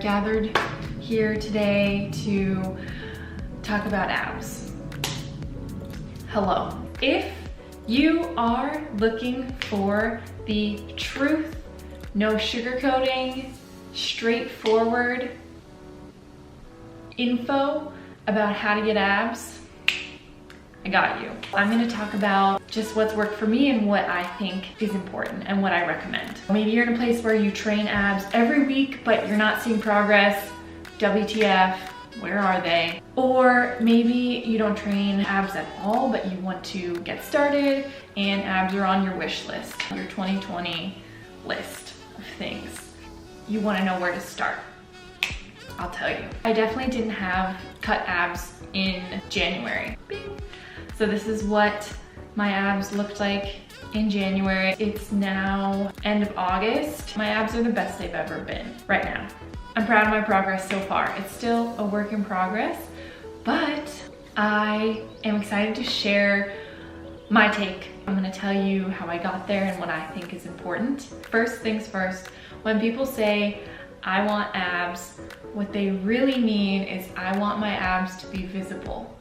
gathered here today to talk about abs. Hello. If you are looking for the truth, no sugarcoating, straightforward info about how to get abs, I got you. I'm gonna talk about just what's worked for me and what I think is important and what I recommend. Maybe you're in a place where you train abs every week, but you're not seeing progress. WTF, where are they? Or maybe you don't train abs at all, but you want to get started and abs are on your wish list, your 2020 list of things. You wanna know where to start. I'll tell you. I definitely didn't have cut abs in January. Bing. So this is what my abs looked like in January. It's now end of August. My abs are the best they've ever been right now. I'm proud of my progress so far. It's still a work in progress, but I am excited to share my take. I'm gonna tell you how I got there and what I think is important. First things first, when people say, I want abs, what they really mean is I want my abs to be visible.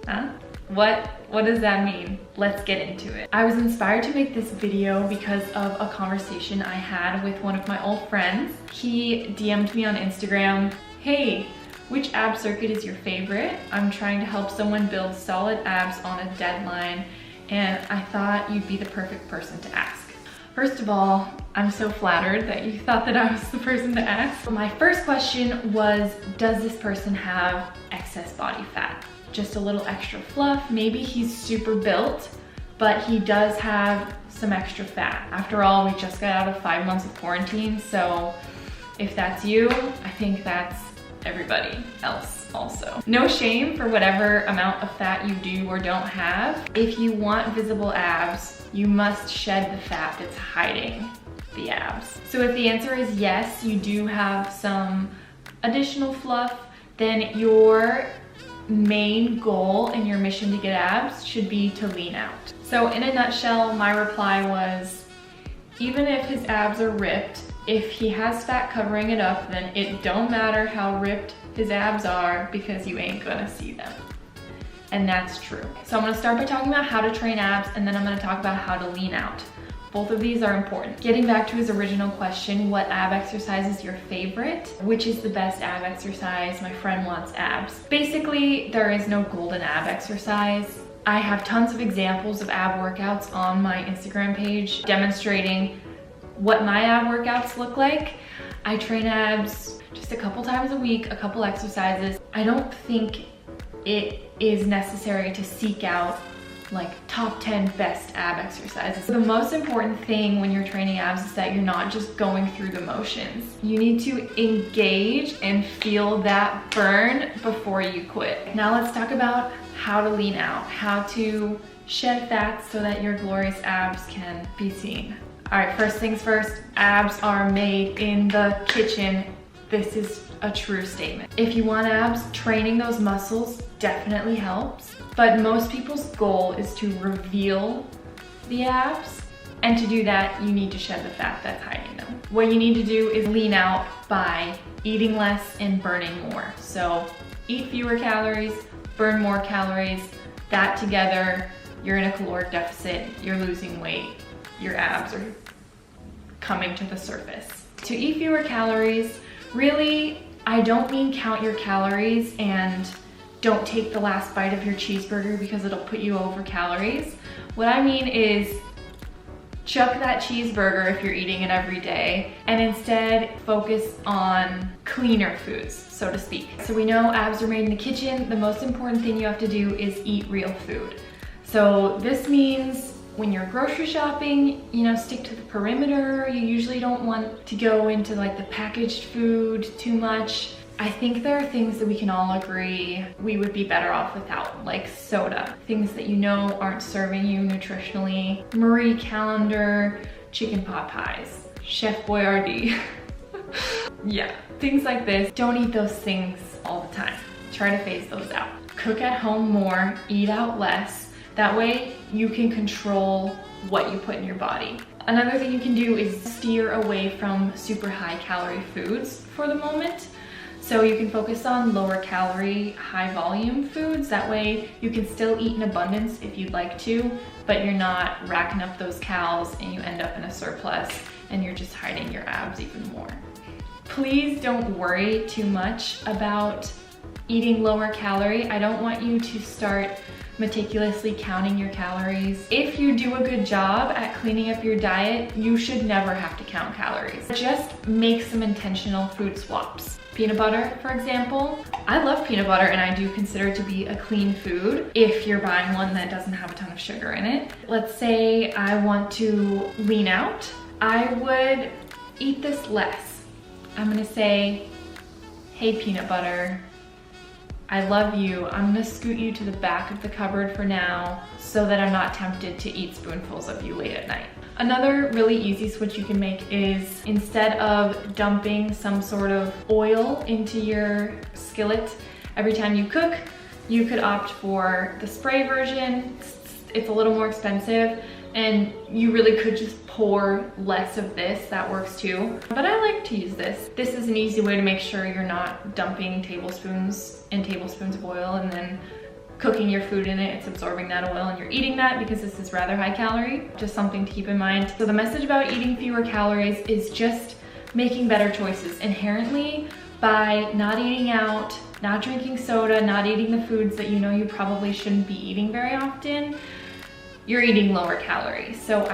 Huh? What does that mean? Let's get into it. I was inspired to make this video because of a conversation I had with one of my old friends. He DM'd me on Instagram, hey, which ab circuit is your favorite? I'm trying to help someone build solid abs on a deadline, and I thought you'd be the perfect person to ask. First of all, I'm so flattered that you thought that I was the person to ask. My first question was, does this person have excess body fat? Just a little extra fluff. Maybe he's super built, but he does have some extra fat. After all, we just got out of 5 months of quarantine, so if that's you, I think that's everybody else also. No shame for whatever amount of fat you do or don't have. If you want visible abs, you must shed the fat that's hiding the abs. So if the answer is yes, you do have some additional fluff, then your main goal in your mission to get abs should be to lean out. So in a nutshell, my reply was, even if his abs are ripped, if he has fat covering it up, then it don't matter how ripped his abs are because you ain't gonna see them. And that's true. So I'm gonna start by talking about how to train abs, and then I'm gonna talk about how to lean out. Both of these are important. Getting back to his original question, what ab exercise is your favorite? Which is the best ab exercise? My friend wants abs. Basically, there is no golden ab exercise. I have tons of examples of ab workouts on my Instagram page demonstrating what my ab workouts look like. I train abs just a couple times a week, a couple exercises. I don't think it is necessary to seek out like top 10 best ab exercises. The most important thing when you're training abs is that you're not just going through the motions. You need to engage and feel that burn before you quit. Now let's talk about how to lean out, how to shed fat so that your glorious abs can be seen. All right, first things first, abs are made in the kitchen. This is a true statement. If you want abs, training those muscles definitely helps, but most people's goal is to reveal the abs, and to do that, you need to shed the fat that's hiding them. What you need to do is lean out by eating less and burning more. So eat fewer calories, burn more calories. That together, you're in a caloric deficit, you're losing weight, your abs are coming to the surface. To eat fewer calories, really, I don't mean count your calories and don't take the last bite of your cheeseburger because it'll put you over calories. What I mean is chuck that cheeseburger if you're eating it every day and instead focus on cleaner foods, so to speak. So we know abs are made in the kitchen. The most important thing you have to do is eat real food. So this means when you're grocery shopping, stick to the perimeter. You usually don't want to go into like the packaged food too much. I think there are things that we can all agree we would be better off without, like soda. Things that aren't serving you nutritionally. Marie Callender, chicken pot pies, Chef Boyardee. Yeah, things like this. Don't eat those things all the time. Try to phase those out. Cook at home more, eat out less. That way you can control what you put in your body. Another thing you can do is steer away from super high calorie foods for the moment. So you can focus on lower calorie, high volume foods. That way you can still eat in abundance if you'd like to, but you're not racking up those calories and you end up in a surplus and you're just hiding your abs even more. Please don't worry too much about eating lower calorie. I don't want you to start meticulously counting your calories. If you do a good job at cleaning up your diet, you should never have to count calories. Just make some intentional food swaps. Peanut butter, for example. I love peanut butter and I do consider it to be a clean food if you're buying one that doesn't have a ton of sugar in it. Let's say I want to lean out. I would eat this less. I'm gonna say, hey peanut butter, I love you. I'm gonna scoot you to the back of the cupboard for now so that I'm not tempted to eat spoonfuls of you late at night. Another really easy switch you can make is instead of dumping some sort of oil into your skillet every time you cook, you could opt for the spray version. It's a little more expensive and you really could just pour less of this. That works too. But I like to use this. This is an easy way to make sure you're not dumping tablespoons and tablespoons of oil and then cooking your food in it, it's absorbing that oil and you're eating that because this is rather high calorie. Just something to keep in mind. So the message about eating fewer calories is just making better choices inherently by not eating out, not drinking soda, not eating the foods that you know you probably shouldn't be eating very often. You're eating lower calories. So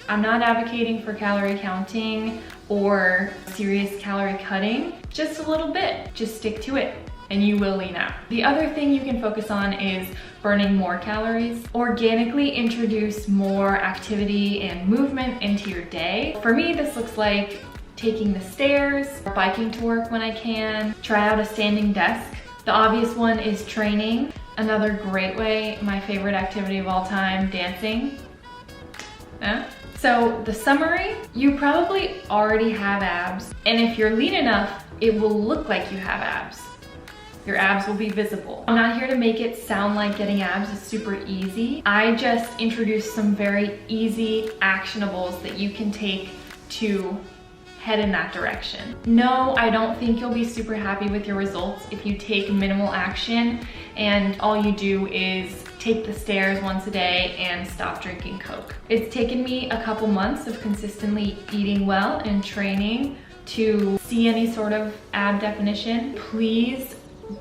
I'm not advocating for calorie counting or serious calorie cutting, just a little bit. Just stick to it and you will lean out. The other thing you can focus on is burning more calories. Organically introduce more activity and movement into your day. For me, this looks like taking the stairs, biking to work when I can, try out a standing desk. The obvious one is training. Another great way, my favorite activity of all time, dancing. So the summary, you probably already have abs, and if you're lean enough, it will look like you have abs. Your abs will be visible. I'm not here to make it sound like getting abs is super easy. I just introduced some very easy actionables that you can take to head in that direction. No, I don't think you'll be super happy with your results if you take minimal action and all you do is take the stairs once a day and stop drinking Coke. It's taken me a couple months of consistently eating well and training to see any sort of ab definition. Please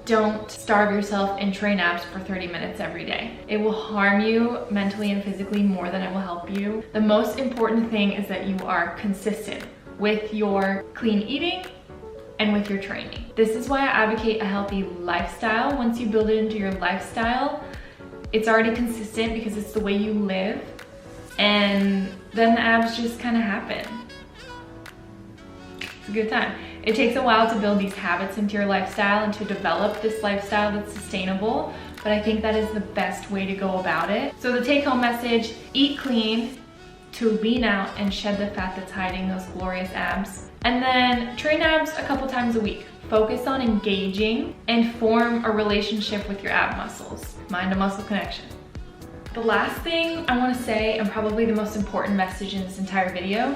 don't starve yourself and train abs for 30 minutes every day. It will harm you mentally and physically more than it will help you. The most important thing is that you are consistent with your clean eating and with your training. This is why I advocate a healthy lifestyle. Once you build it into your lifestyle, it's already consistent because it's the way you live, and then the abs just kind of happen. It's a good time. It takes a while to build these habits into your lifestyle and to develop this lifestyle that's sustainable, but I think that is the best way to go about it. So the take-home message, eat clean to lean out and shed the fat that's hiding those glorious abs. And then train abs a couple times a week. Focus on engaging and form a relationship with your ab muscles. Mind to muscle connection. The last thing I want to say, and probably the most important message in this entire video,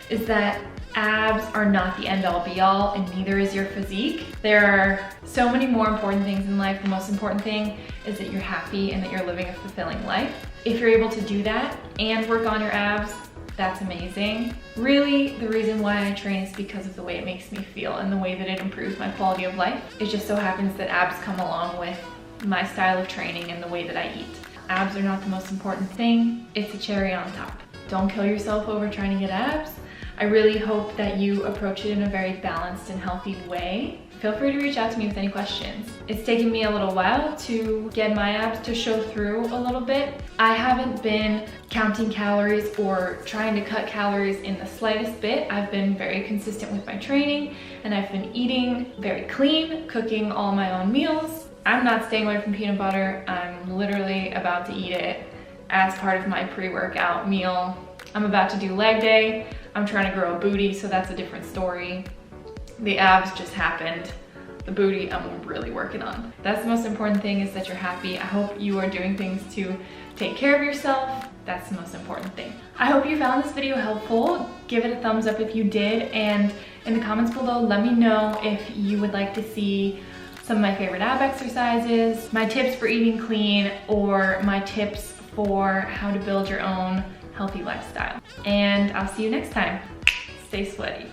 is that abs are not the end-all be-all, and neither is your physique. There are so many more important things in life. The most important thing is that you're happy and that you're living a fulfilling life. If you're able to do that and work on your abs, that's amazing. Really, the reason why I train is because of the way it makes me feel and the way that it improves my quality of life. It just so happens that abs come along with my style of training and the way that I eat. Abs are not the most important thing. It's a cherry on top. Don't kill yourself over trying to get abs. I really hope that you approach it in a very balanced and healthy way. Feel free to reach out to me with any questions. It's taken me a little while to get my abs to show through a little bit. I haven't been counting calories or trying to cut calories in the slightest bit. I've been very consistent with my training and I've been eating very clean, cooking all my own meals. I'm not staying away from peanut butter. I'm literally about to eat it as part of my pre-workout meal. I'm about to do leg day. I'm trying to grow a booty, so that's a different story. The abs just happened The booty, I'm really working on. That's the most important thing, is that you're happy. I hope you are doing things to take care of yourself. That's the most important thing. I hope you found this video helpful. Give it a thumbs up if you did, and in the comments below, let me know if you would like to see some of my favorite ab exercises, my tips for eating clean, or my tips for how to build your own healthy lifestyle. And I'll see you next time. Stay sweaty.